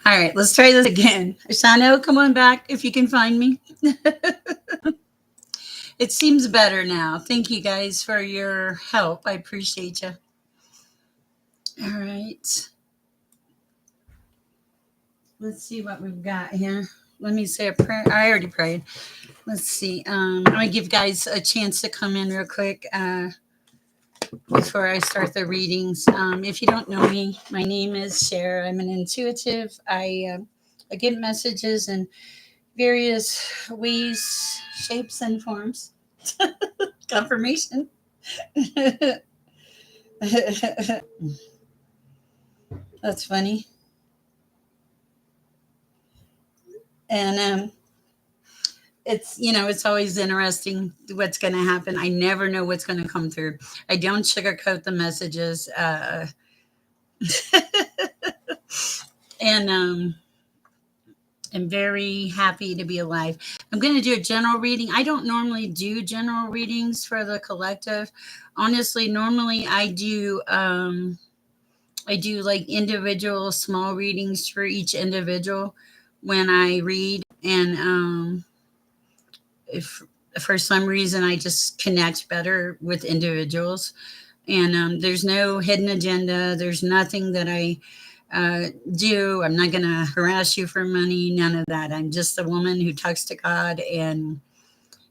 All right, let's try this again. Shano, come on back if you can find me. It seems better now. Thank you guys for your help. I appreciate you. All right, let's see what we've got here. Let me say a prayer. I already prayed. Let's see. I'm gonna give guys a chance to come in real quick before I start the readings. If you don't know me, my name is Sher. I'm an intuitive. I get messages in various ways, shapes, and forms. Confirmation. That's funny. And it's always interesting what's going to happen. I never know what's going to come through. I don't sugarcoat the messages. And I'm very happy to be alive. I'm going to do a general reading. I don't normally do general readings for the collective. Honestly, normally I do like individual small readings for each individual when I read. And if for some reason I just connect better with individuals, and there's no hidden agenda. There's nothing that I do. I'm not going to harass you for money. None of that. I'm just a woman who talks to God and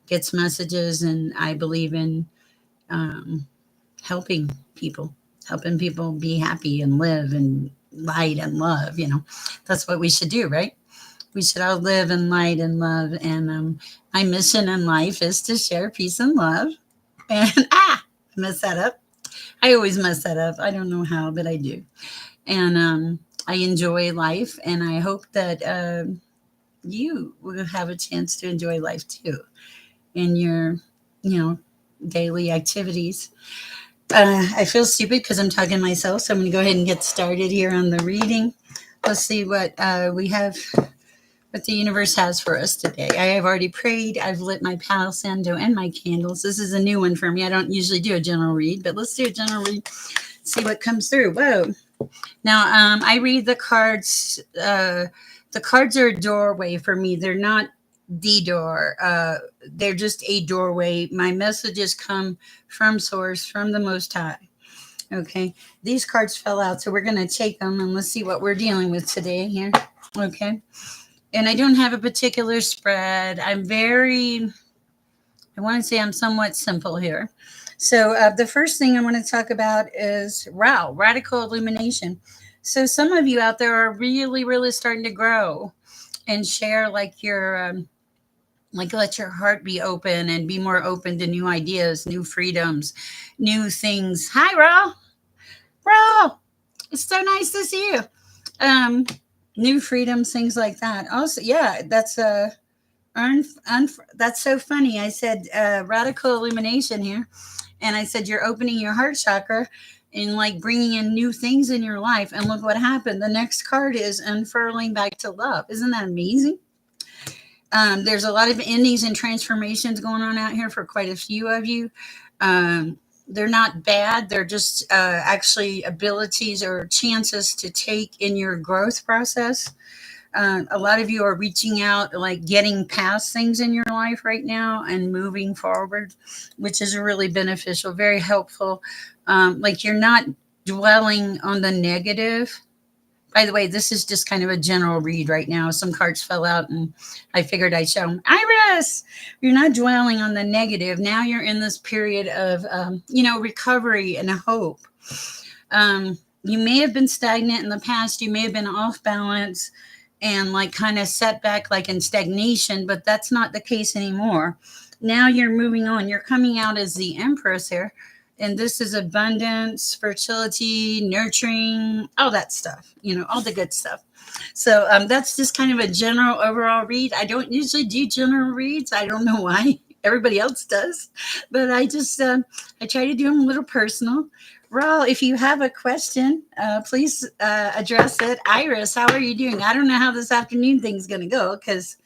gets messages, and I believe in um, helping people, helping people be happy and live and light and love. That's what we should do, right? We should all live in light and love. And my mission in life is to share peace and love. And I messed that up. I always mess that up. I don't know how, but I do. And I enjoy life, and I hope that you will have a chance to enjoy life too in your, you know, daily activities. I feel stupid because I'm talking to myself, so I'm going to go ahead and get started here on the reading. Let's see what we have, what the universe has for us today. I have already prayed. I've lit my Palo Santo and my candles. This is a new one for me. I don't usually do a general read, but let's do a general read. See what comes through. Whoa. Now, I read the cards. The cards are a doorway for me. They're not the door. They're just a doorway. My messages come from Source, from the Most High. Okay. These cards fell out, so we're going to take them and let's see what we're dealing with today here. Okay. And I don't have a particular spread. I want to say I'm somewhat simple here. So the first thing I want to talk about is radical illumination. So some of you out there are really, really starting to grow and share like like let your heart be open and be more open to new ideas, new freedoms, new things. Hi, Raw. It's so nice to see you. Um, New freedoms, things like that. Also, yeah, that's so funny. I said radical illumination here, and I said you're opening your heart chakra and like bringing in new things in your life. And look what happened. The next card is unfurling back to love. Isn't that amazing? There's a lot of endings and transformations going on out here for quite a few of you. They're not bad. They're just actually abilities or chances to take in your growth process. A lot of you are reaching out, like getting past things in your life right now and moving forward, which is really beneficial, very helpful. Like you're not dwelling on the negative. By the way, this is just kind of a general read right now. Some cards fell out and I figured I'd show them. Iris, you're not dwelling on the negative. Now you're in this period of, recovery and hope. You may have been stagnant in the past. You may have been off balance and like kind of set back like in stagnation, but that's not the case anymore. Now you're moving on. You're coming out as the Empress here. And this is abundance, fertility, nurturing, all that stuff, all the good stuff. So that's just kind of a general overall read. I don't usually do general reads. I don't know why. Everybody else does. But I just, I try to do them a little personal. Raul, if you have a question, please address it. Iris, how are you doing? I don't know how this afternoon thing's going to go because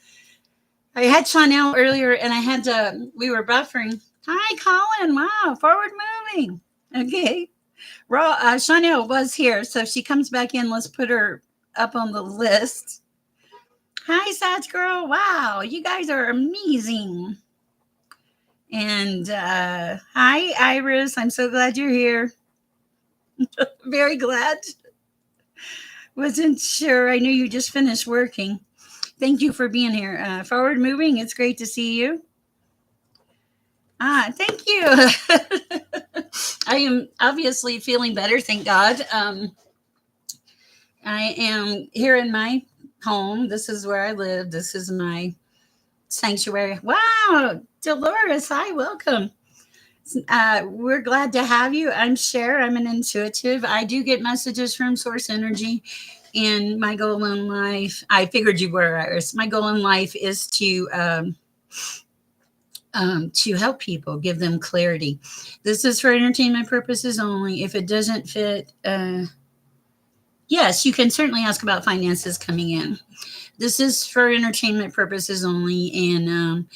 I had Chanel earlier and we were buffering. Hi, Colin. Wow, forward moving. Okay. Chanel was here. So if she comes back in, let's put her up on the list. Hi, Sats Girl. Wow, you guys are amazing. And hi, Iris. I'm so glad you're here. Very glad. Wasn't sure. I knew you just finished working. Thank you for being here. Forward moving. It's great to see you. Thank you. I am obviously feeling better. Thank God. I am here in my home. This is where I live. This is my sanctuary. Wow, Dolores, hi, welcome. We're glad to have you. I'm Sher. I'm an intuitive. I do get messages from Source Energy, and my goal in life, I figured you were, Iris. My goal in life is to help people, give them clarity. This is for entertainment purposes only. If it doesn't fit, yes, you can certainly ask about finances coming in. This is for entertainment purposes only, and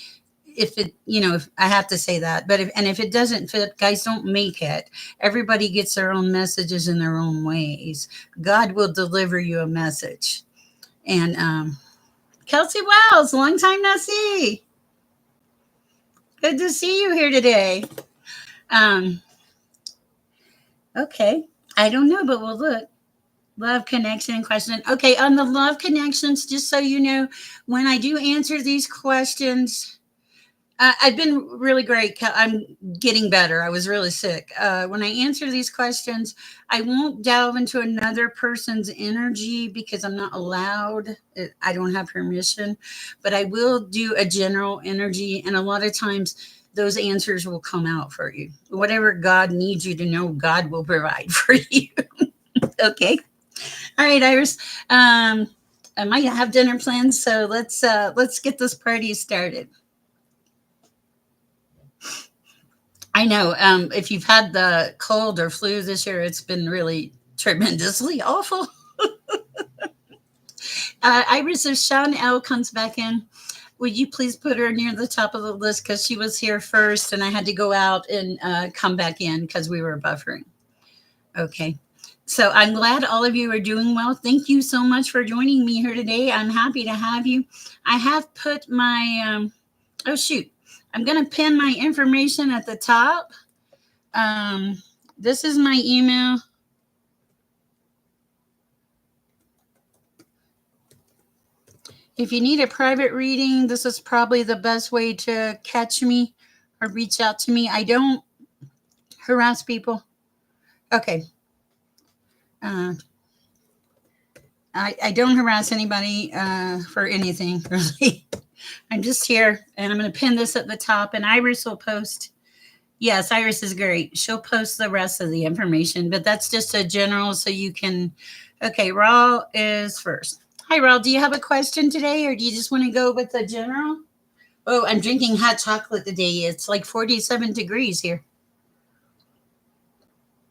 if it, if I have to say that, but if it doesn't fit, guys, don't make it. Everybody gets their own messages in their own ways. God will deliver you a message. And Kelsey Wells, long time no see. Good to see you here today. Um, okay, I don't know, but we'll look. Love connection question. Okay, on the love connections, just so you know, when I do answer these questions, I've been really great. I'm getting better. I was really sick. When I answer these questions, I won't delve into another person's energy because I'm not allowed. I don't have permission, but I will do a general energy. And a lot of times, those answers will come out for you. Whatever God needs you to know, God will provide for you. Okay. All right, Iris. I might have dinner plans, so let's get this party started. I know. If you've had the cold or flu this year, it's been really tremendously awful. Iris, if Sean L comes back in, would you please put her near the top of the list because she was here first, and I had to go out and come back in because we were buffering. Okay. So I'm glad all of you are doing well. Thank you so much for joining me here today. I'm happy to have you. I have put my, oh shoot, I'm going to pin my information at the top. Um, this is my email. If you need a private reading, this is probably the best way to catch me or reach out to me. I don't harass people. Okay. Uh, I don't harass anybody for anything, really. I'm just here, and I'm going to pin this at the top, and Iris will post. Yes, Iris is great. She'll post the rest of the information, but that's just a general so you can. Okay, Raw is first. Hi, Raw. Do you have a question today, or do you just want to go with the general? Oh, I'm drinking hot chocolate today. It's like 47 degrees here.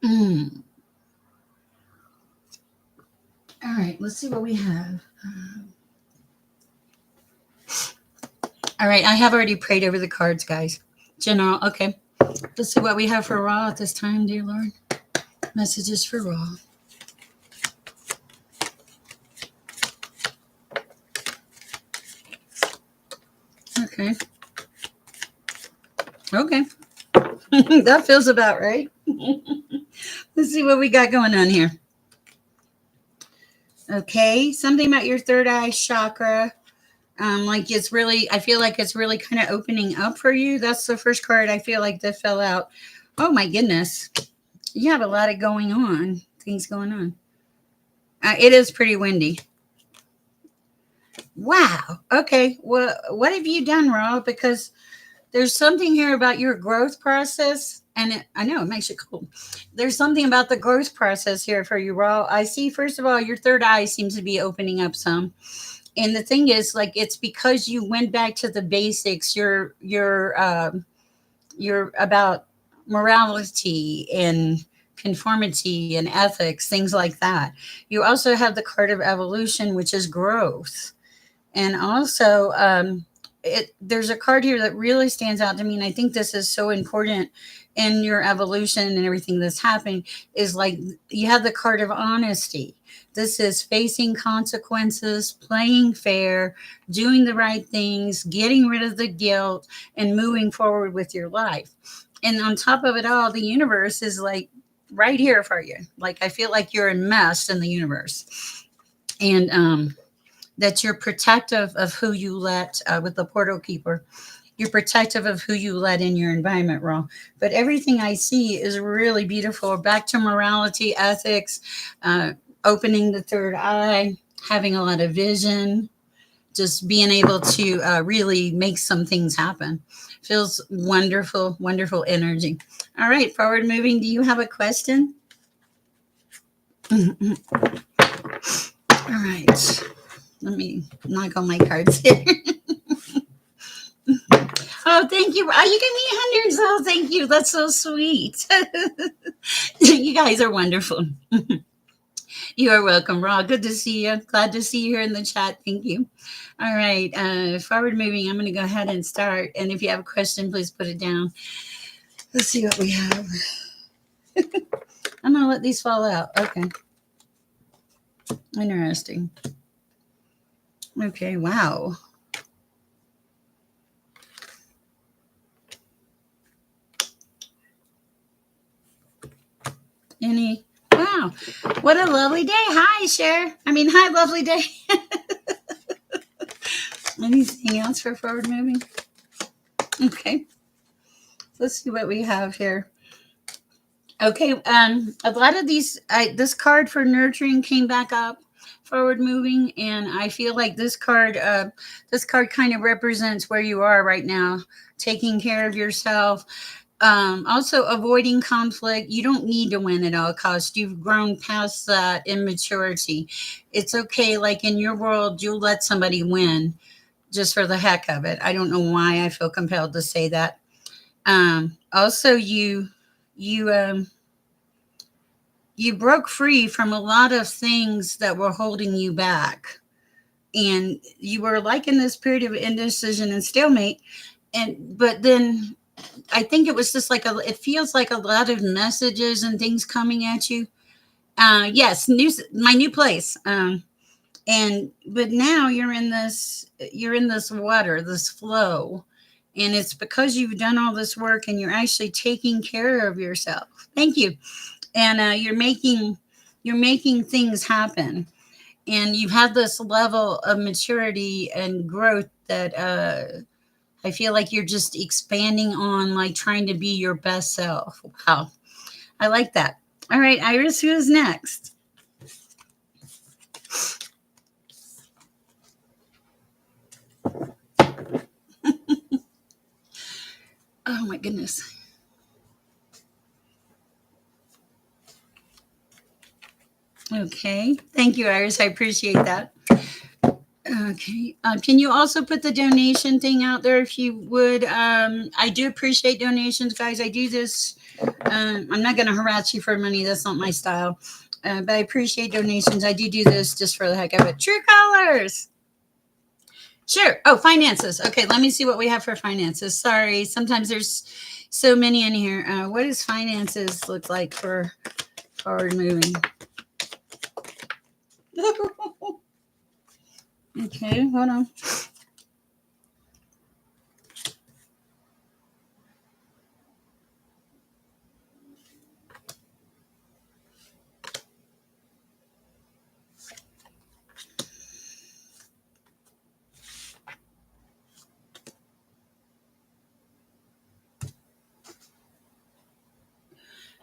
Mm. All right, let's see what we have. All right, I have already prayed over the cards, guys. General, okay. Let's see what we have for Raw at this time, dear Lord. Messages for Raw. Okay. Okay. That feels about right. Let's see what we got going on here. Okay. Something about your third eye chakra. Like it's really, I feel like it's really kind of opening up for you. That's the first card I feel like that fell out. Oh my goodness. You have a lot of things going on. It is pretty windy. Wow. Okay. Well, what have you done, Rob? Because there's something here about your growth process, and I know it makes you cool. There's something about the growth process here for you, Rob. I see, first of all, your third eye seems to be opening up some. And the thing is, like, it's because you went back to the basics. You're about morality and conformity and ethics, things like that. You also have the card of evolution, which is growth. And also, there's a card here that really stands out to me, and I think this is so important in your evolution and everything that's happening is like you have the card of honesty. This is facing consequences, playing fair, doing the right things, getting rid of the guilt, and moving forward with your life. And on top of it all, the universe is like right here for you. Like I feel like you're enmeshed in the universe. And that you're protective of who you let with the portal keeper. You're protective of who you let in your environment, Raw. But everything I see is really beautiful. Back to morality, ethics, uh, opening the third eye, having a lot of vision, just being able to really make some things happen. Feels wonderful, wonderful energy. All right, forward moving. Do you have a question? All right. Let me knock on my cards here. Oh, thank you. Oh, you give me hundreds. Oh, thank you. That's so sweet. You guys are wonderful. You are welcome, Raw. Good to see you. Glad to see you here in the chat. Thank you. All right. Forward moving. I'm going to go ahead and start. And if you have a question, please put it down. Let's see what we have. I'm going to let these fall out. Okay. Interesting. Okay. Wow. Any? Wow. What a lovely day. Hi, Sher. Hi, lovely day. Anything else for forward moving? Okay. Let's see what we have here. Okay. A lot of these, this card for nurturing came back up, forward moving, and I feel like this card kind of represents where you are right now, taking care of yourself. Also, avoiding conflict. You don't need to win at all costs. You've grown past that immaturity. It's okay. Like in your world, you'll let somebody win just for the heck of it. I don't know why I feel compelled to say that. Also, you you broke free from a lot of things that were holding you back, and you were like in this period of indecision and stalemate. And but then I think it was just like it feels like a lot of messages and things coming at you. Yes, my new place. And but now you're in this water, this flow, and it's because you've done all this work and you're actually taking care of yourself. Thank you. And you're making things happen, and you've had this level of maturity and growth that I feel like you're just expanding on, like trying to be your best self. Wow. I like that. All right, Iris, who is next? Oh my goodness. Okay. Thank you, Iris. I appreciate that. Okay. Can you also put the donation thing out there if you would? I do appreciate donations, guys. I do this. I'm not going to harass you for money. That's not my style. But I appreciate donations. I do this just for the heck of it. True colors. Sure. Oh, finances. Okay, let me see what we have for finances. Sorry, sometimes there's so many in here. What does finances look like for forward moving? Okay, hold on.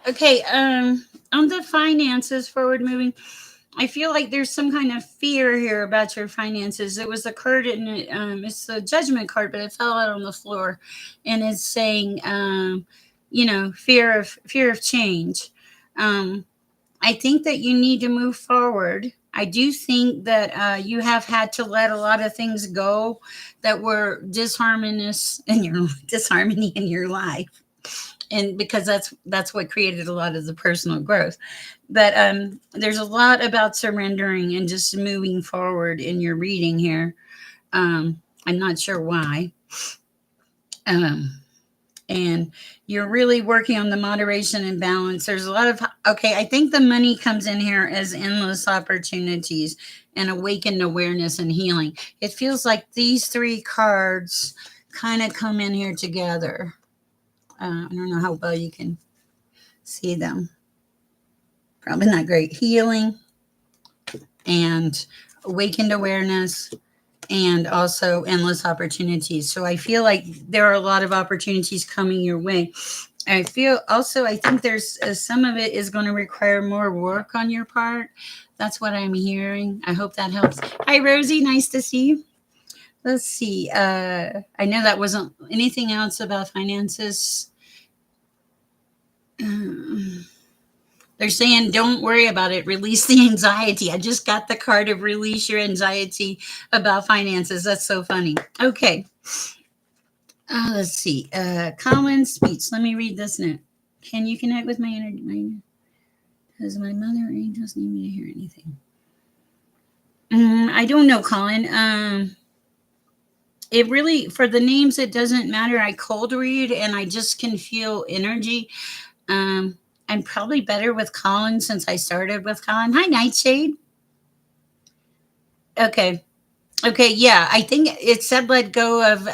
Okay, on the finances forward moving, I feel like there's some kind of fear here about your finances. It was a card, and it's a judgment card, but it fell out on the floor, and it's saying, fear of change. Um, I think that you need to move forward. I do think that you have had to let a lot of things go that were disharmonious in your disharmony in your life, and because that's what created a lot of the personal growth. But there's a lot about surrendering and just moving forward in your reading here. I'm not sure why. Um, and you're really working on the moderation and balance. There's a lot of, okay, I think the money comes in here as endless opportunities and awakened awareness and healing. It feels like these three cards kind of come in here together. I don't know how well you can see them. Probably not great. Healing and awakened awareness and also endless opportunities. So I feel like there are a lot of opportunities coming your way. I feel also, I think there's some of it is going to require more work on your part. That's what I'm hearing. I hope that helps. Hi, Rosie. Nice to see you. Let's see. I know that wasn't anything else about finances. They're saying, don't worry about it. Release the anxiety. I just got the card of release your anxiety about finances. That's so funny. Okay. Let's see. Common speech. Let me read this note. Can you connect with my energy? Does my mother or angels need me to hear anything? I don't know, Colin. It really, for the names, it doesn't matter. I cold read and I just can feel energy. I'm probably better with Colin since I started with Colin. Hi, Nightshade. Okay. Okay, yeah. I think it said let go of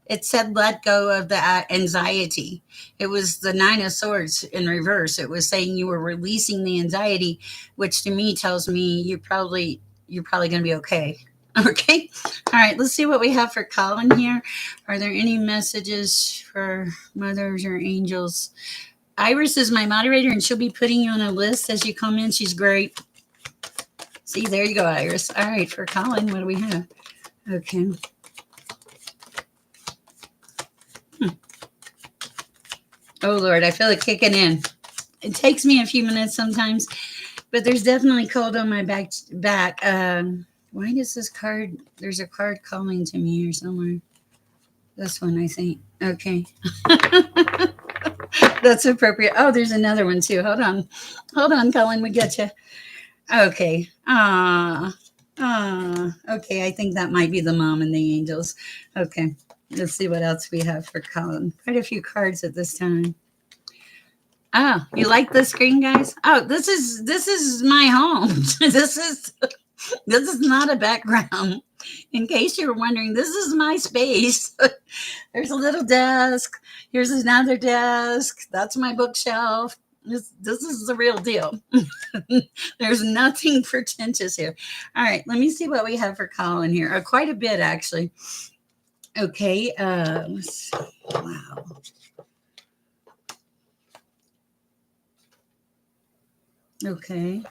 it said let go of the anxiety. It was the 9 of Swords in reverse. It was saying you were releasing the anxiety, which to me tells me you're probably going to be okay. Okay. All right, let's see what we have for Colin here. Are there any messages for mothers or angels? Iris is my moderator and she'll be putting you on a list as you come in. She's great. See, there you go, Iris. All right, for Colin, what do we have? Okay. Oh, Lord, I feel it kicking in. It takes me a few minutes sometimes, but there's definitely cold on my back. Why does this card, there's a card calling to me here somewhere. This one, I think. Okay. That's appropriate. Oh, there's another one, too. Hold on. Hold on, Colin. We get you. Okay. Okay. I think that might be the mom and the angels. Okay. Let's see what else we have for Colin. Quite a few cards at this time. Oh, you like the screen, guys? Oh, this is my home. This is not a background. In case you were wondering, this is my space. There's a little desk. Here's another desk. That's my bookshelf. This is the real deal. There's nothing pretentious here. All right, let me see what we have for Colin here. Quite a bit, actually. Okay. Let's see. Wow. Okay.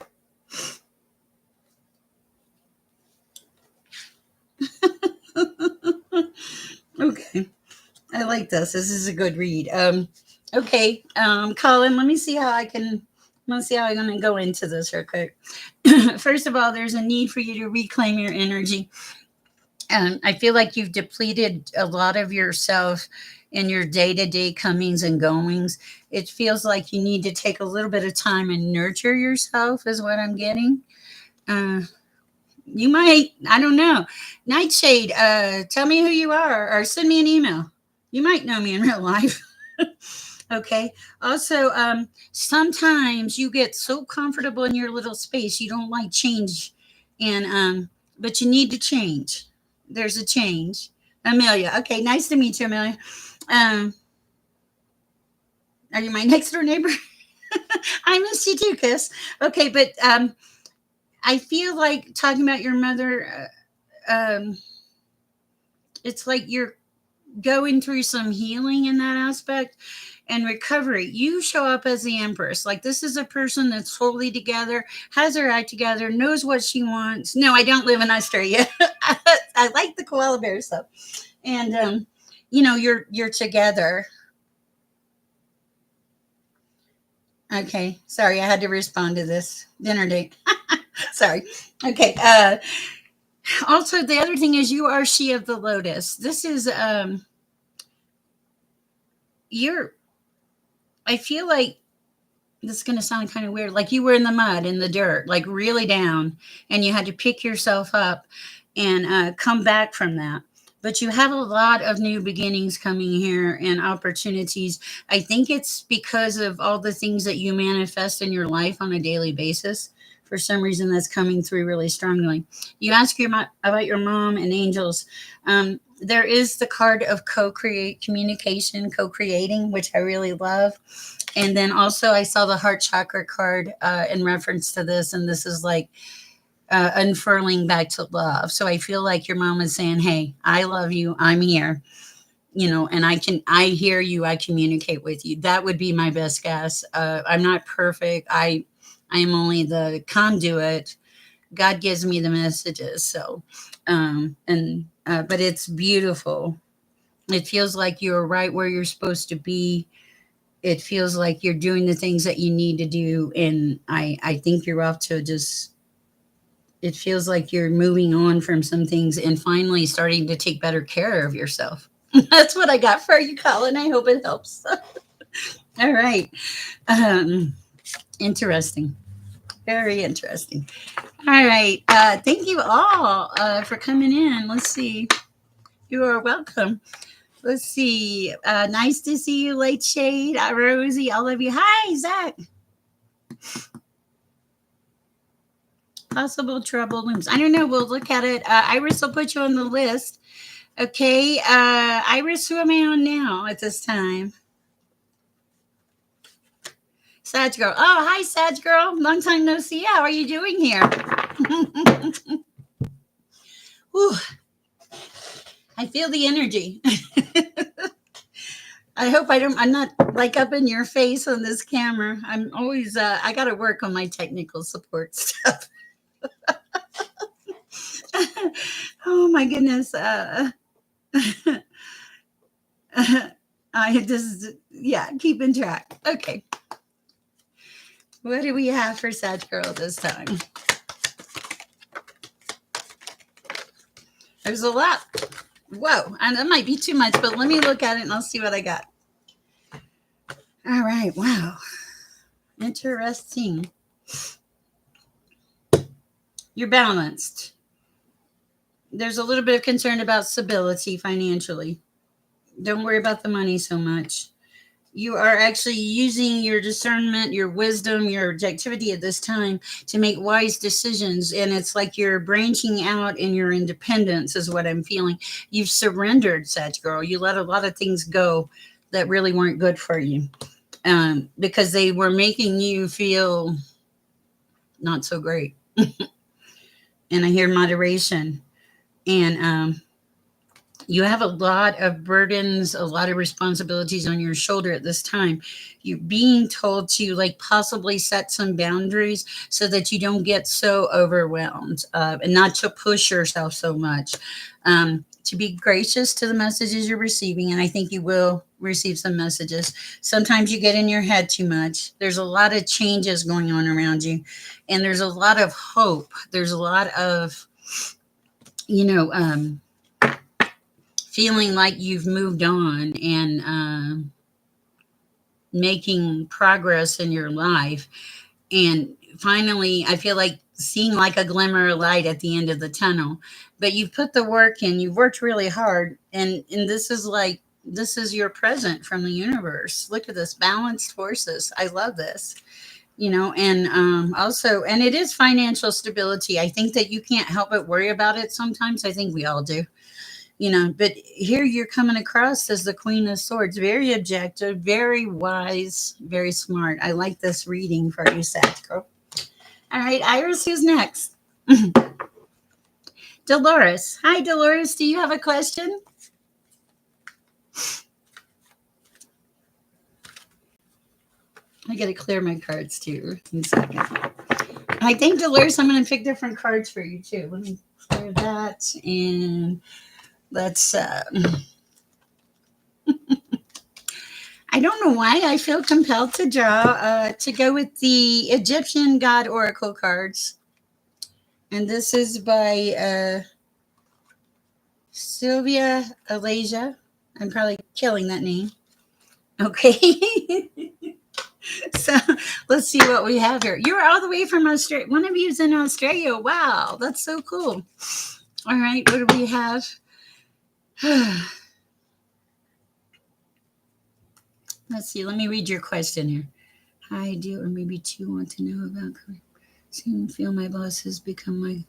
Okay. I like this. This is a good read. Okay. Colin, let me see how I can. Let's see how I'm going to go into this real quick. First of all, there's a need for you to reclaim your energy. I feel like you've depleted a lot of yourself in your day-to-day comings and goings. It feels like you need to take a little bit of time and nurture yourself, is what I'm getting. Uh, you might, I don't know. Nightshade, tell me who you are or send me an email. You might know me in real life. Okay. Also, sometimes you get so comfortable in your little space, you don't like change. And, but you need to change. There's a change. Amelia. Okay. Nice to meet you, Amelia. Um, are you my next door neighbor? I miss you too, Kiss. Okay. But, I feel like talking about your mother, it's like you're going through some healing in that aspect and recovery. You show up as the Empress. Like, this is a person that's totally together, has her act together, knows what she wants. No, I don't live in Australia. I like the koala bear stuff. And you're together. Okay. Sorry, I had to respond to this. Dinner date. Sorry. Okay. Also, the other thing is you are she of the lotus. This is you're I feel like this is going to sound kind of weird. Like you were in the mud, in the dirt, like really down, and you had to pick yourself up and come back from that. but you have a lot of new beginnings coming here and opportunities. I think it's because of all the things that you manifest in your life on a daily basis. For some reason, that's coming through really strongly. You ask about your mom and angels. There is the card of co-create communication, co-creating, which I really love. And then also, I saw the heart chakra card in reference to this, and this is like unfurling back to love. So I feel like your mom is saying, "Hey, I love you. I'm here, and I hear you. I communicate with you." That would be my best guess. I'm not perfect. I am only the conduit. God gives me the messages. So, but it's beautiful. It feels like you're right where you're supposed to be. It feels like you're doing the things that you need to do, and I think you're off to just it feels like you're moving on from some things and finally starting to take better care of yourself. That's what I got for you, Colin. I hope it helps. All right. Um, Interesting. Very interesting. All right. Thank you all for coming in. Let's see. You are welcome. Let's see. Nice to see you, Late Shade, Rosie, all of you. Hi, Zach. Possible trouble looms. I don't know. We'll look at it. Iris will put you on the list. Okay. Iris, who am I on now at this time? Sag Girl. Oh, hi, Sag Girl. Long time no see. How are you doing here? Whew. I feel the energy. I hope I'm not like up in your face on this camera. I'm always, I got to work on my technical support stuff. Oh my goodness. I just, yeah, keeping track. Okay. What do we have for Sag Girl this time? There's a lot. Whoa, and that might be too much, but let me look at it and I'll see what I got. All right, wow. Interesting. You're balanced. There's a little bit of concern about stability financially. Don't worry about the money so much. You are actually using your discernment, your wisdom, your objectivity at this time to make wise decisions. And it's like you're branching out in your independence, is what I'm feeling. You've surrendered, Sag Girl. You let a lot of things go that really weren't good for you because they were making you feel not so great. And I hear moderation. And you have a lot of burdens, a lot of responsibilities on your shoulder at this time. You're being told to like possibly set some boundaries so that you don't get so overwhelmed and not to push yourself so much. To be gracious to the messages you're receiving, and I think you will receive some messages. Sometimes you get in your head too much. There's a lot of changes going on around you, and there's a lot of hope. There's a lot of, you know, feeling like you've moved on and making progress in your life. And finally, I feel like seeing like a glimmer of light at the end of the tunnel. But you've put the work in, you've worked really hard. And this is like, this is your present from the universe. Look at this, balanced forces. I love this. And also, and it is financial stability. I think that you can't help but worry about it sometimes. I think we all do. But here you're coming across as the Queen of Swords, very objective, very wise, very smart. I like this reading for you, Satchko. All right, Iris, who's next? Dolores. Hi, Dolores. Do you have a question? I got to clear my cards too. In a second. I think, Dolores, I'm going to pick different cards for you too. Let me clear that and let's. I don't know why I feel compelled to draw to go with the Egyptian God Oracle cards. And this is by Sylvia Alasia. I'm probably killing that name. Okay. So let's see what we have here. You're all the way from Australia. One of you is in Australia. Wow, that's so cool. All right, what do we have? Let's see. Let me read your question here. Hi, do or maybe two want to know about career. Soon feel my boss has become my.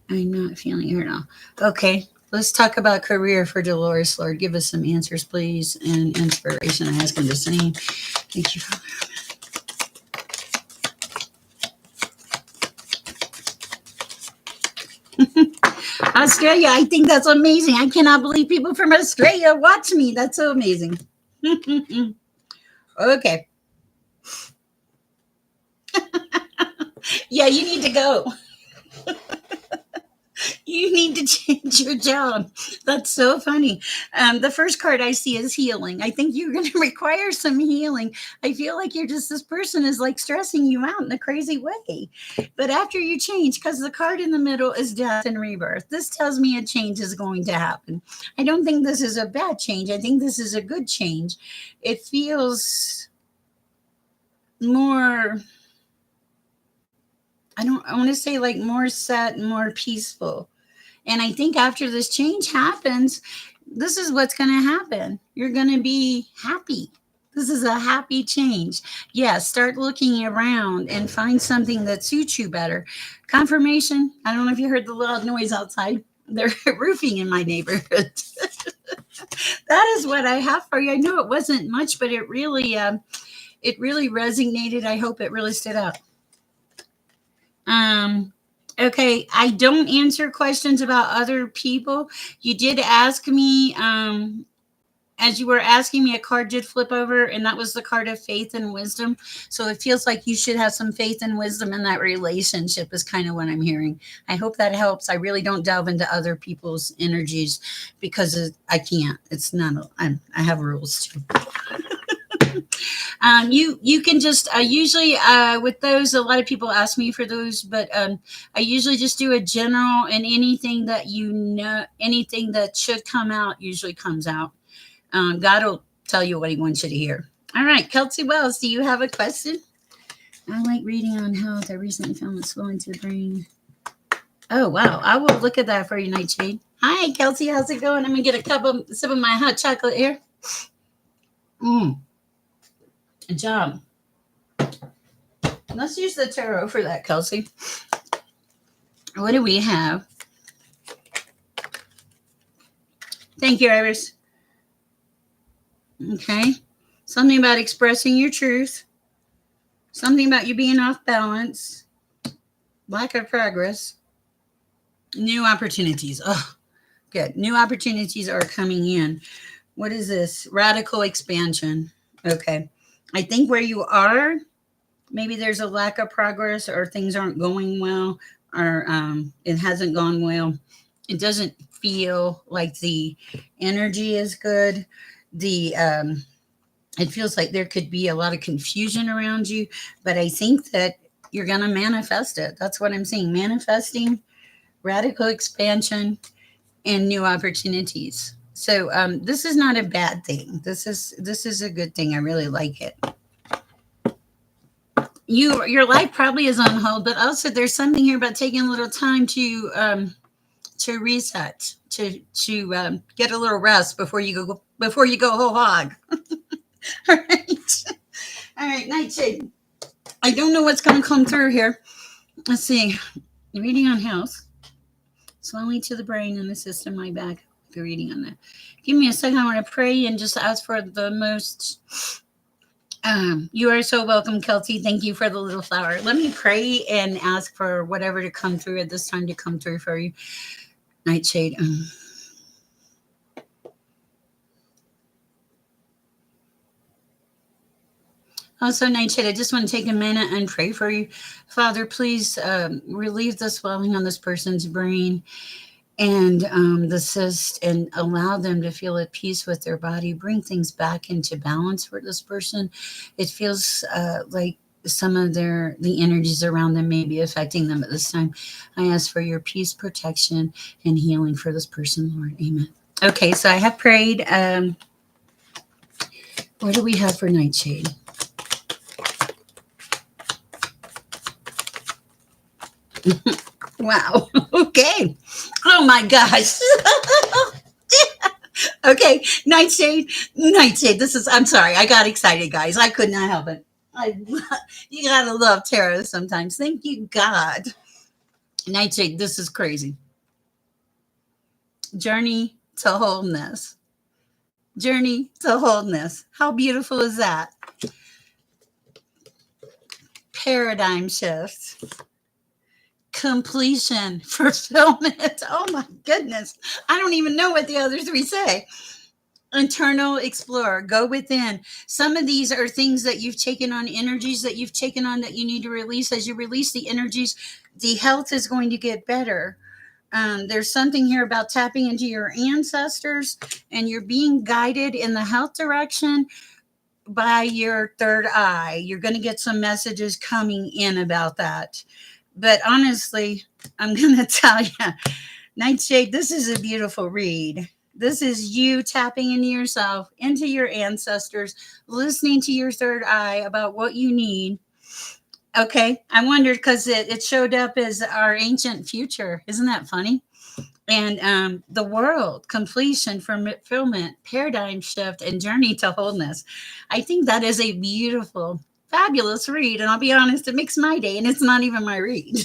I'm not feeling her now. Okay, let's talk about career for Dolores. Lord, give us some answers, please, and inspiration. I ask him the same. Thank you, Father. Australia, I think that's amazing. I cannot believe people from Australia watch me. That's so amazing. Okay. Yeah, you need to go. You need to change your job. That's so funny. The first card I see is healing. I think you're going to require some healing. I feel like you're just, this person is like stressing you out in a crazy way. But after you change, because the card in the middle is death and rebirth, this tells me a change is going to happen. I don't think this is a bad change. I think this is a good change. It feels more, I want to say like more set, more peaceful. And I think after this change happens, this is what's going to happen. You're going to be happy. This is a happy change. Yes, start looking around and find something that suits you better. Confirmation. I don't know if you heard the loud noise outside. They're roofing in my neighborhood. That is what I have for you. I know it wasn't much, but it really resonated. I hope it really stood out. Um, okay, I don't answer questions about other people. You did ask me, as you were asking me, a card did flip over, and that was the card of faith and wisdom. So it feels like you should have some faith and wisdom in that relationship, is kind of what I'm hearing. I hope that helps. I really don't delve into other people's energies because I can't. It's not, I have rules too. You can just usually with those, a lot of people ask me for those, but I usually just do a general, and anything that anything that should come out usually comes out. God will tell you what He wants you to hear. All right, Kelsey Wells, do you have a question? I like reading on health. I recently found the swelling to the brain. Oh wow, I will look at that for you, Nightshade. Hi, Kelsey, how's it going? I'm gonna get a sip of my hot chocolate here. Good job. Let's use the tarot for that, Kelsey. What do we have? Thank you, Iris. Okay. Something about expressing your truth. Something about you being off balance. Lack of progress. New opportunities. Oh, good. New opportunities are coming in. What is this? Radical expansion. Okay. I think where you are, maybe there's a lack of progress, or things aren't going well, or it hasn't gone well. It doesn't feel like the energy is good. It feels like there could be a lot of confusion around you, but I think that you're going to manifest it. That's what I'm seeing. Manifesting, radical expansion, and new opportunities. So this is not a bad thing. This is a good thing. I really like it. Your life probably is on hold, but also there's something here about taking a little time to reset, to get a little rest before you go whole hog. All right, all right, Nightshade. I don't know what's going to come through here. Let's see. Reading on health, swelling to the brain and the system, my back. Be reading on that. Give me a second. I want to pray and just ask for the most. You are so welcome, Kelsey. Thank you for the little flower. Let me pray and ask for whatever to come through at this time to come through for you, Nightshade. Also, Nightshade, I just want to take a minute and pray for you. Father, please relieve the swelling on this person's brain and the cyst, and allow them to feel at peace with their body. Bring things back into balance for this person. It feels like some of the energies around them may be affecting them at this time. I ask for your peace, protection, and healing for this person, Lord. Amen. Okay, so I have prayed. What do we have for Nightshade? Wow. Okay. Oh my gosh. Okay, Nightshade, Nightshade. This is. I'm sorry, I got excited, guys. I could not help it. I, you gotta love tarot sometimes. Thank you, God. Nightshade, this is crazy. Journey to wholeness. Journey to wholeness. How beautiful is that? Paradigm shift. Completion. Fulfillment. Oh my goodness. I don't even know what the other three say. Internal explorer, go within. Some of these are things that you've taken on, energies that you've taken on that you need to release. As you release the energies, the health is going to get better. There's something here about tapping into your ancestors, and you're being guided in the health direction by your third eye. You're going to get some messages coming in about that. But honestly, I'm going to tell you, Nightshade, this is a beautiful read. This is you tapping into yourself, into your ancestors, listening to your third eye about what you need. Okay. I wondered because it showed up as our ancient future. Isn't that funny? And the world, completion, fulfillment, paradigm shift, and journey to wholeness. I think that is a beautiful, fabulous read. And I'll be honest, it makes my day, and it's not even my read.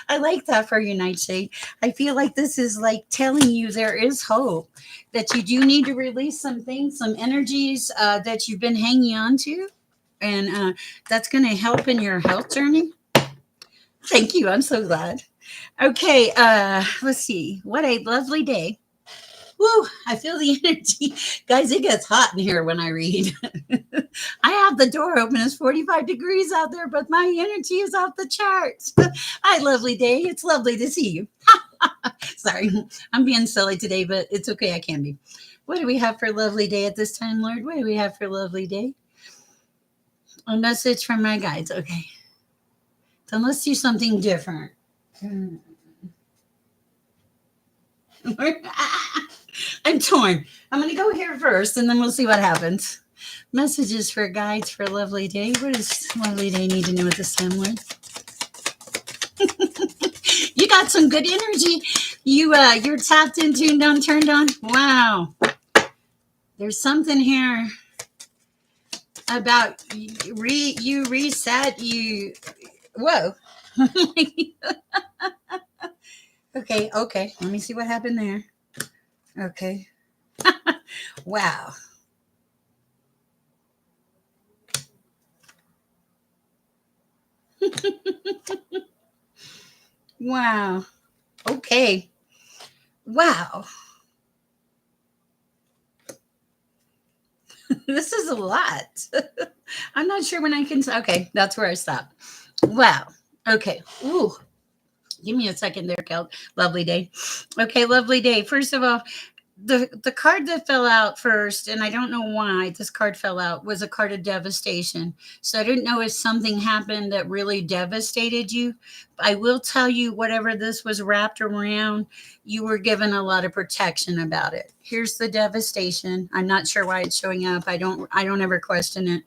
I like that for you, Nightshade. I feel like this is like telling you there is hope, that you do need to release some things, some energies that you've been hanging on to. And that's going to help in your health journey. Thank you. I'm so glad. Okay, let's see. What a lovely day. Woo, I feel the energy. Guys, it gets hot in here when I read. I have the door open. It's 45 degrees out there, but my energy is off the charts. Hi, lovely day. It's lovely to see you. Sorry, I'm being silly today, but it's okay. I can be. What do we have for lovely day at this time, Lord? What do we have for lovely day? A message from my guides. Okay. Then let's do something different. I'm torn. I'm going to go here first and then we'll see what happens. Messages for guides for lovely day. What does lovely day need to know at this time, Lord? You got some good energy. You're tapped in, tuned on, turned on. Wow. There's something here about you reset. You whoa. Okay. Let me see what happened there. Okay. Wow. Wow. Okay. Wow. This is a lot. I'm not sure when I can. Okay, that's where I stop. Wow. Okay. Ooh. Give me a second there, Kel. Lovely day. Okay, lovely day. First of all, the card that fell out first, and I don't know why this card fell out, was a card of devastation. So I didn't know if something happened that really devastated you. I will tell you, whatever this was wrapped around, you were given a lot of protection about it. Here's the devastation. I'm not sure why it's showing up. I don't ever question it.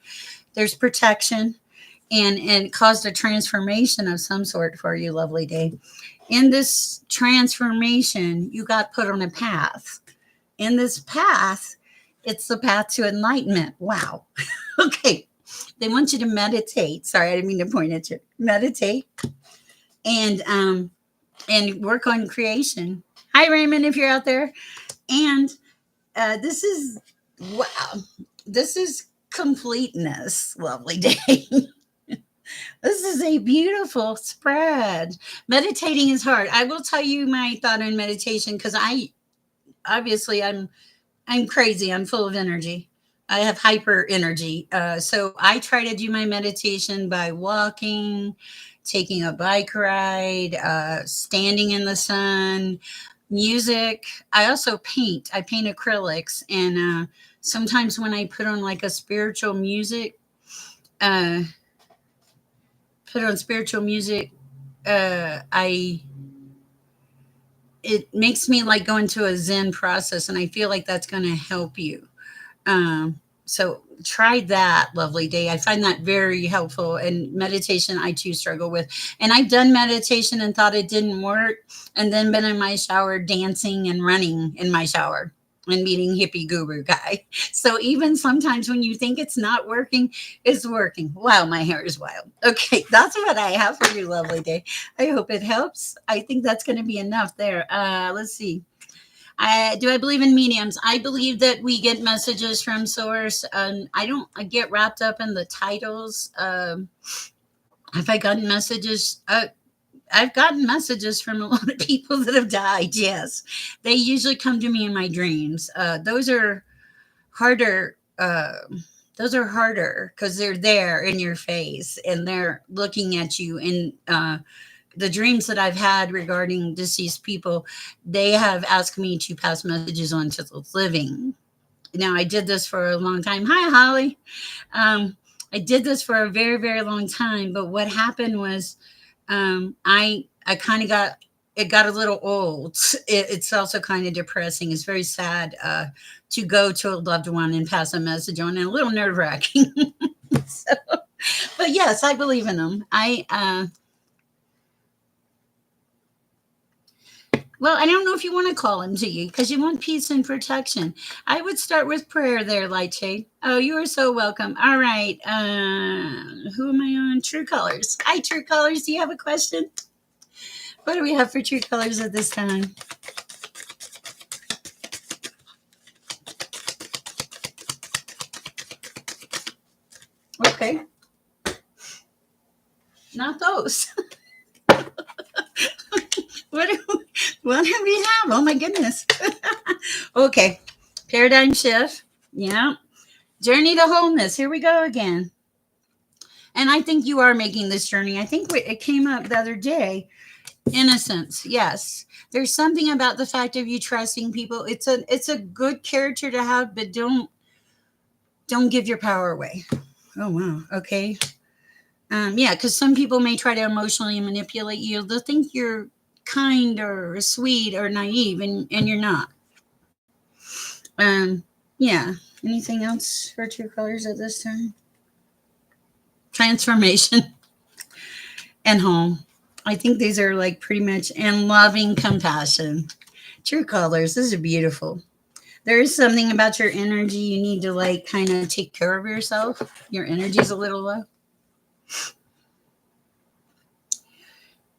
There's protection, and it caused a transformation of some sort for you, lovely day. In this transformation, you got put on a path. In this path, it's the path to enlightenment. Wow. Okay. They want you to meditate. Sorry, I didn't mean to point at you. Meditate and work on creation. Hi, Raymond, if you're out there. And this is wow. This is completeness. Lovely day. This is a beautiful spread. Meditating is hard. I will tell you my thought on meditation because obviously I'm crazy. I'm full of energy. I have hyper energy. So I try to do my meditation by walking, taking a bike ride, standing in the sun, music. I also paint. I paint acrylics, and sometimes when I put on like a spiritual music, uh, put on spiritual music, I it makes me like go into a Zen process, and I feel like that's going to help you. So try that, lovely day. I find that very helpful. And meditation, I too struggle with. And I've done meditation and thought it didn't work, and then been in my shower dancing and running in my shower. and meeting hippie guru guy. So even sometimes when you think it's not working, it's working. Wow, my hair is wild. Okay, that's what I have for you, lovely day. I hope it helps. I think that's going to be enough there. Let's see. I believe in mediums. I believe that we get messages from source. I don't I get wrapped up in the titles. Have I gotten messages? I've gotten messages from a lot of people that have died. Yes, they usually come to me in my dreams. Those are harder. Those are harder because they're there in your face and they're looking at you. And the dreams that I've had regarding deceased people, they have asked me to pass messages on to the living. Now, I did this for a long time. Hi, Holly. Um, I did this for a very, very long time. But what happened was, I kind of got it got a little old. It's also kind of depressing. It's very sad to go to a loved one and pass a message on, and a little nerve wracking. So, but yes, I believe in them. Well, I don't know if you want to call him to you because you want peace and protection. I would start with prayer there, Lightshade. Oh, you are so welcome. All right. Who am I on? True Colors. Hi, True Colors. Do you have a question? What do we have for True Colors at this time? Okay. Not those. what, do, what do we have? Oh, my goodness. Okay. Paradigm shift. Yeah. Journey to wholeness. Here we go again. And I think you are making this journey. I think it came up the other day. Innocence. Yes. There's something about the fact of you trusting people. It's a good character to have, but don't give your power away. Oh wow. Okay. Yeah, because some people may try to emotionally manipulate you. They'll think you're kind or sweet or naive, and you're not. Yeah. Anything else for True Colors at this time? Transformation and home. I think these are like pretty much and loving compassion. True Colors. This is beautiful. There is something about your energy you need to like kind of take care of yourself. Your energy's a little low.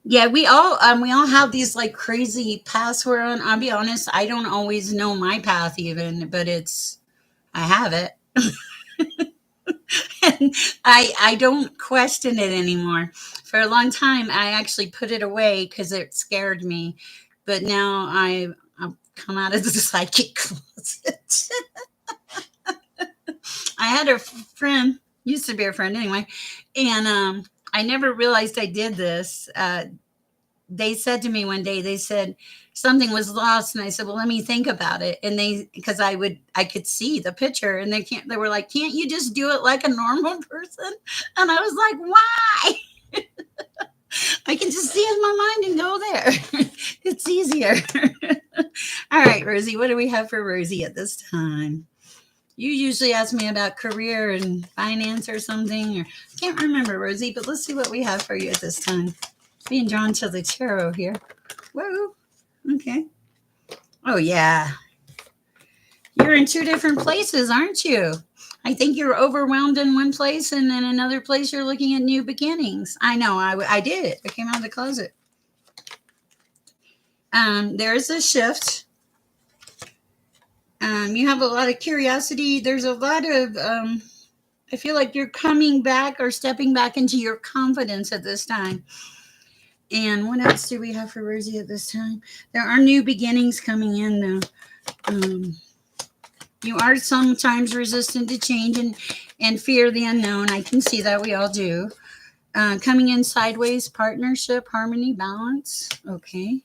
Yeah, we all have these like crazy paths we're on. I'll be honest, I don't always know my path even, but I have it. And I don't question it anymore. For a long time I actually put it away because it scared me. But now I've come out of the psychic closet. I had a friend, used to be a friend anyway, and I never realized I did this. They said to me one day, they said something was lost, and I said, well, let me think about it. And because I could see the picture, and they were like, can't you just do it like a normal person? And I was like, why? I can just see in my mind and go there. It's easier. All right, Rosie, what do we have for Rosie at this time? You usually ask me about career and finance or something, or I can't remember, Rosie, but let's see what we have for you at this time. Being drawn to the tarot here. Whoa. Okay. Oh, yeah. You're in two different places, aren't you? I think you're overwhelmed in one place, and then another place you're looking at new beginnings. I know. I did it. I came out of the closet. There's a shift. You have a lot of curiosity. There's a lot of, I feel like you're coming back or stepping back into your confidence at this time. And what else do we have for Rosie at this time? There are new beginnings coming in, though. You are sometimes resistant to change and fear the unknown. I can see that. We all do. Coming in sideways, partnership, harmony, balance. Okay.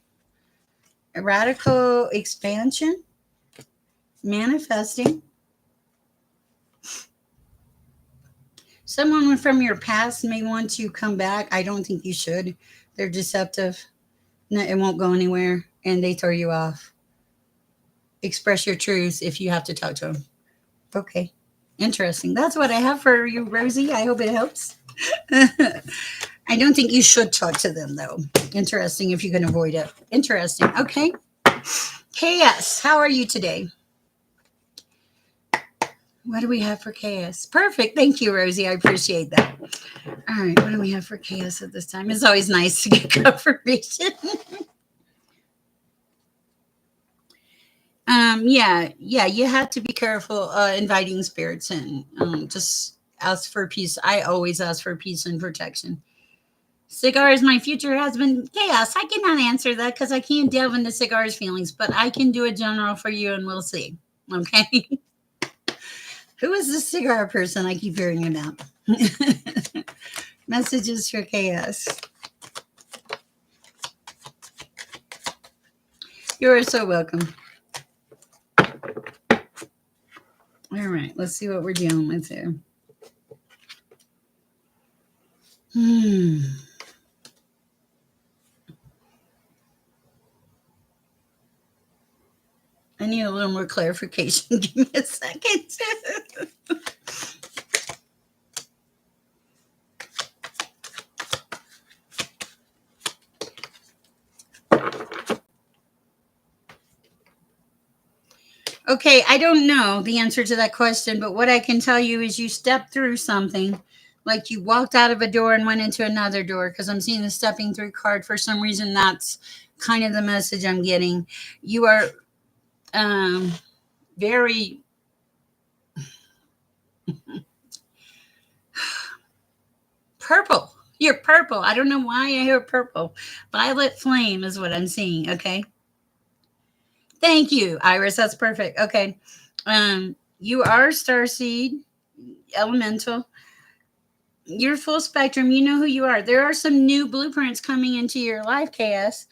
A radical expansion. Manifesting. Someone from your past may want to come back. I don't think you should. They're deceptive. No, it won't go anywhere, and they throw you off. Express your truths if you have to talk to them. Okay. Interesting. That's what I have for you, Rosie. I hope it helps. I don't think you should talk to them, though. Interesting if you can avoid it. Interesting. Okay. KS, how are you today? What do we have for chaos? Perfect. Thank you, Rosie. I appreciate that. All right. What do we have for chaos at this time? It's always nice to get confirmation. Yeah. You have to be careful inviting spirits in. Just ask for peace. I always ask for peace and protection. Cigar is my future husband. Chaos. I cannot answer that because I can't delve into cigars feelings, but I can do a general for you and we'll see. Okay. Who is this cigar person I keep hearing about? Messages for chaos. You are so welcome. All right, let's see what we're dealing with here. Hmm. I need a little more clarification. Give me a second. Okay, I don't know the answer to that question, but what I can tell you is you stepped through something, like you walked out of a door and went into another door, because I'm seeing the stepping through card. For some reason, that's kind of the message I'm getting. You are um, very purple. You're purple. I don't know why I hear purple. Violet flame is what I'm seeing. Okay. Thank you, Iris. That's perfect. Okay. You are starseed, elemental. You're full spectrum. You know who you are. There are some new blueprints coming into your life, KS.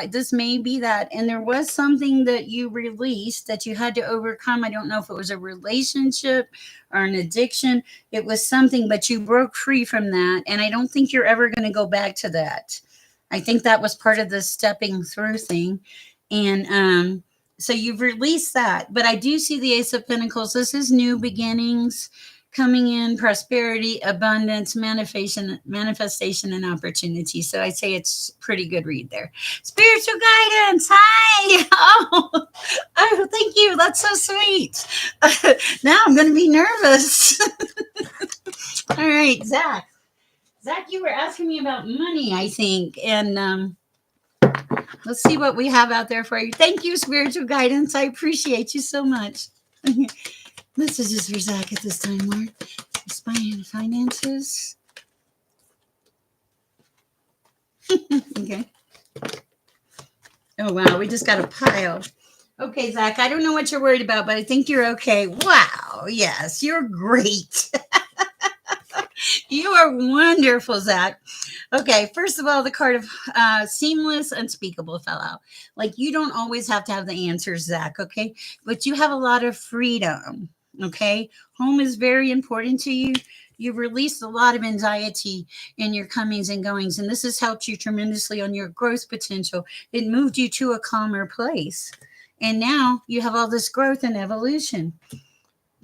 This may be that. And there was something that you released that you had to overcome. I don't know if it was a relationship or an addiction. It was something, but you broke free from that. And I don't think you're ever going to go back to that. I think that was part of the stepping through thing. And so you've released that. But I do see the Ace of Pentacles. This is new beginnings coming in, prosperity, abundance, manifestation, and opportunity. So I say it's pretty good read there. Spiritual guidance. Hi. Oh, thank you. That's so sweet. Now I'm going to be nervous. All right, Zach. Zach, you were asking me about money, I think. And let's see what we have out there for you. Thank you, spiritual guidance. I appreciate you so much. Messages for Zach at this time, Lord. Spying finances. Okay. Oh, wow. We just got a pile. Okay, Zach, I don't know what you're worried about, but I think you're okay. Wow. Yes, you're great. You are wonderful, Zach. Okay, first of all, the card of seamless, unspeakable fell out. Like, you don't always have to have the answers, Zach, okay? But you have a lot of freedom, okay? Home is very important to you. You've released a lot of anxiety in your comings and goings, and this has helped you tremendously on your growth potential. It moved you to a calmer place. And now you have all this growth and evolution.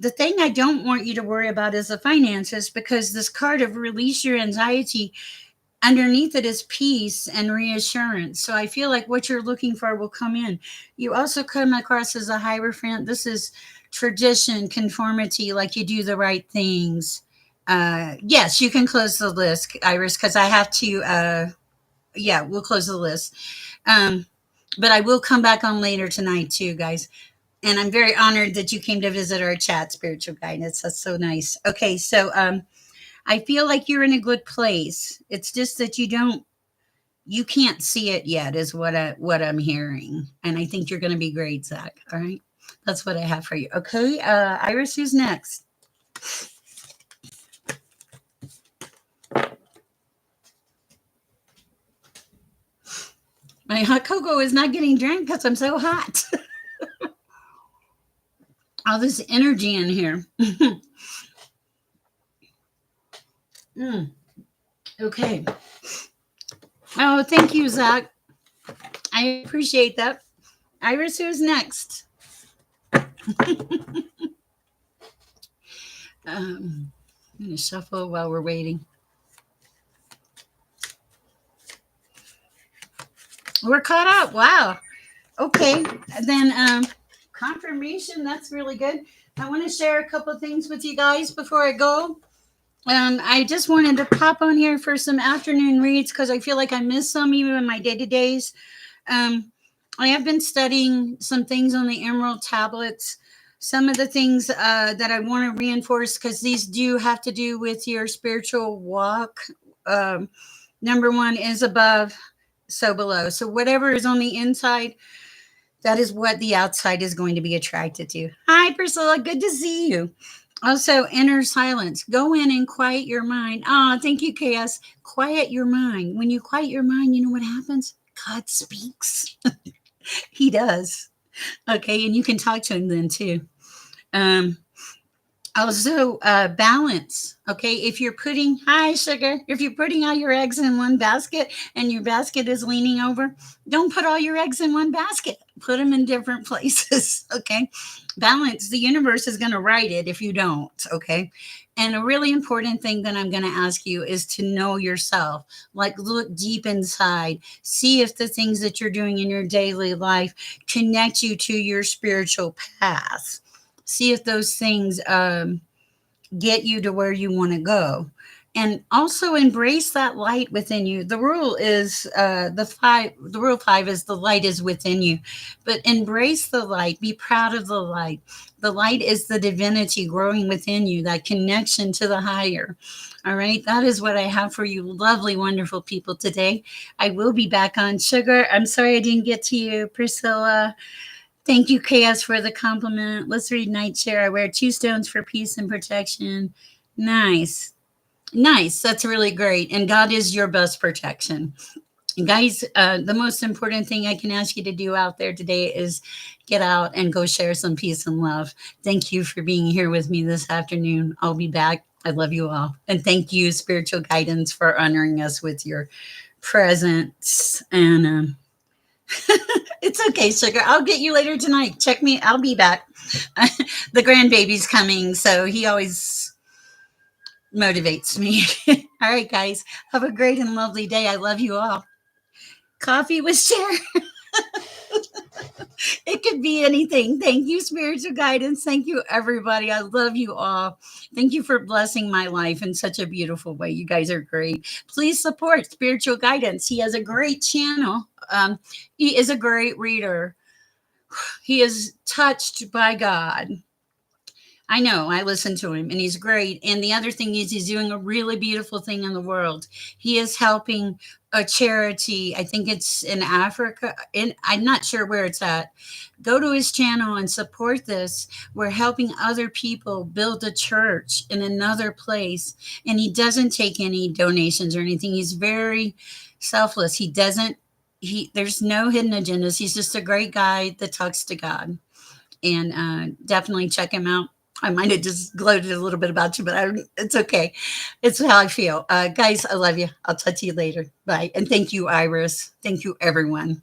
The thing I don't want you to worry about is the finances, because this card of release your anxiety, underneath it is peace and reassurance. So I feel like what you're looking for will come in. You also come across as a hierophant. This is tradition, conformity, like you do the right things. Yes, you can close the list, Iris, because I have to. Yeah, we'll close the list. Um, but I will come back on later tonight too, guys. And I'm very honored that you came to visit our chat, spiritual guidance. That's so nice. Okay, so I feel like you're in a good place. It's just that you can't see it yet, is what I'm hearing. And I think you're going to be great, Zach. All right, that's what I have for you. Okay, Iris, who's next? My hot cocoa is not getting drank because I'm so hot. All this energy in here. Okay. Oh, thank you, Zach. I appreciate that. Iris, who's next? I'm going to shuffle while we're waiting. We're caught up. Wow. Okay. Then confirmation. That's really good. I want to share a couple of things with you guys before I go. I just wanted to pop on here for some afternoon reads because I feel like I missed some even in my day to days. Um, I have been studying some things on the Emerald tablets. Some of the things that I want to reinforce because these do have to do with your spiritual walk. Um, Number one is above, so below. So whatever is on the inside, that is what the outside is going to be attracted to. Hi, Priscilla. Good to see you. Also, inner silence. Go in and quiet your mind. Oh, thank you, Chaos. Quiet your mind. When you quiet your mind, you know what happens? God speaks. He does. Okay, and you can talk to him then too. Um, Also, balance. Okay, if you're putting, hi, sugar, if you're putting all your eggs in one basket and your basket is leaning over, don't put all your eggs in one basket. Put them in different places. Okay, balance. The universe is going to write it if you don't. Okay, and a really important thing that I'm going to ask you is to know yourself. Like, look deep inside, see if the things that you're doing in your daily life connect you to your spiritual path. See if those things get you to where you want to go, and also embrace that light within you. The rule is the rule 5 is the light is within you, but embrace the light, be proud of the light. The light is the divinity growing within you, that connection to the higher. All right, that is what I have for you, lovely wonderful people, today. I will be back on, sugar. I'm sorry I didn't get to you, Priscilla. Thank you, Chaos, for the compliment. Let's read Night Share. I wear two stones for peace and protection. Nice. Nice. That's really great. And God is your best protection. Guys, the most important thing I can ask you to do out there today is get out and go share some peace and love. Thank you for being here with me this afternoon. I'll be back. I love you all. And thank you, Spiritual Guidance, for honoring us with your presence. And it's okay, sugar. I'll get you later tonight. Check me. I'll be back. The grandbaby's coming, so he always motivates me. All right, guys. Have a great and lovely day. I love you all. Coffee with Sher. It could be anything. Thank you, Spiritual Guidance. Thank you, everybody. I love you all. Thank you for blessing my life in such a beautiful way. You guys are great. Please support Spiritual Guidance. He has a great channel. He is a great reader. He is touched by God. I know, I listen to him and he's great. And the other thing is, he's doing a really beautiful thing in the world. He is helping a charity. I think it's in Africa. And I'm not sure where it's at. Go to his channel and support this. We're helping other people build a church in another place. And he doesn't take any donations or anything. He's very selfless. There's no hidden agendas. He's just a great guy that talks to God. And definitely check him out. I might have just gloated a little bit about you, but it's okay. It's how I feel. Guys, I love you. I'll talk to you later. Bye. And thank you, Iris. Thank you, everyone.